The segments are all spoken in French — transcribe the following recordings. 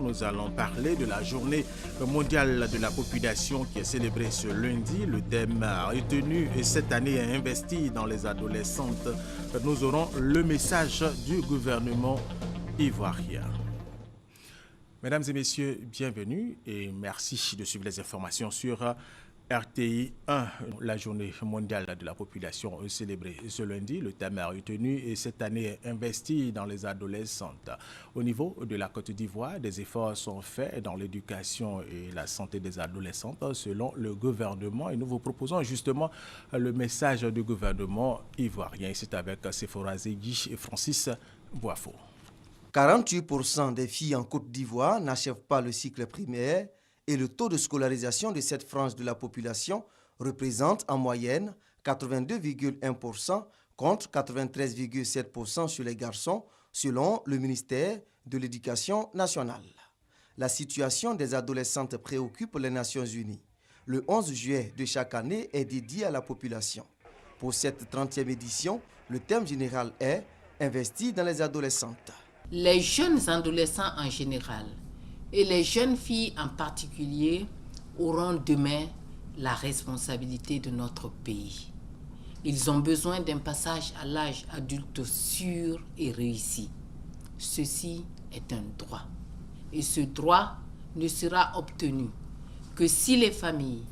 nous allons parler de la journée mondiale de la population qui est célébrée ce lundi. Le thème retenu cette année est investi dans les adolescentes. Nous aurons le message du gouvernement ivoirien. Mesdames et messieurs, bienvenue et merci de suivre les informations sur RTI 1, la journée mondiale de la population célébrée ce lundi. Le thème retenu et cette année est investi dans les adolescentes. Au niveau de la Côte d'Ivoire, des efforts sont faits dans l'éducation et la santé des adolescentes selon le gouvernement. Et nous vous proposons justement le message du gouvernement ivoirien. C'est avec Sephora Zegui et Francis Boifo. 48% des filles en Côte d'Ivoire n'achèvent pas le cycle primaire et le taux de scolarisation de cette frange de la population représente en moyenne 82,1% contre 93,7% chez les garçons, selon le ministère de l'Éducation nationale. La situation des adolescentes préoccupe les Nations Unies. Le 11 juillet de chaque année est dédié à la population. Pour cette 30e édition, le thème général est « Investir dans les adolescentes ». Les jeunes adolescents en général et les jeunes filles en particulier auront demain la responsabilité de notre pays. Ils ont besoin d'un passage à l'âge adulte sûr et réussi. Ceci est un droit. Et ce droit ne sera obtenu que si les familles,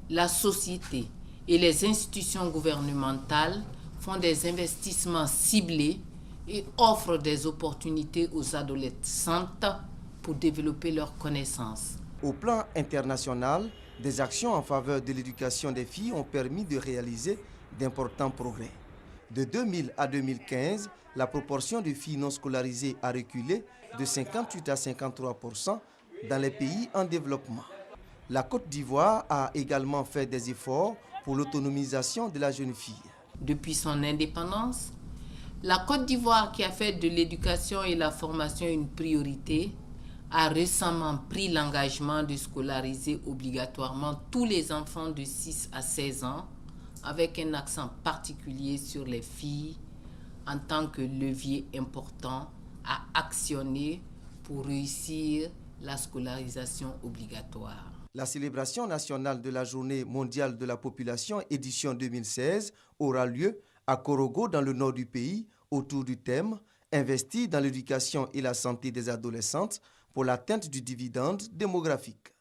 la société et les institutions gouvernementales font des investissements ciblés et offrent des opportunités aux adolescentes pour développer leurs connaissances. Au plan international, des actions en faveur de l'éducation des filles ont permis de réaliser d'importants progrès. De 2000 à 2015, la proportion de filles non scolarisées a reculé de 58 à 53% dans les pays en développement. La Côte d'Ivoire a également fait des efforts pour l'autonomisation de la jeune fille. Depuis son indépendance, la Côte d'Ivoire, qui a fait de l'éducation et la formation une priorité, a récemment pris l'engagement de scolariser obligatoirement tous les enfants de 6 à 16 ans, avec un accent particulier sur les filles en tant que levier important à actionner pour réussir la scolarisation obligatoire. La célébration nationale de la Journée mondiale de la population édition 2016 aura lieu à Korogo, dans le nord du pays, autour du thème « Investir dans l'éducation et la santé des adolescentes pour l'atteinte du dividende démographique ».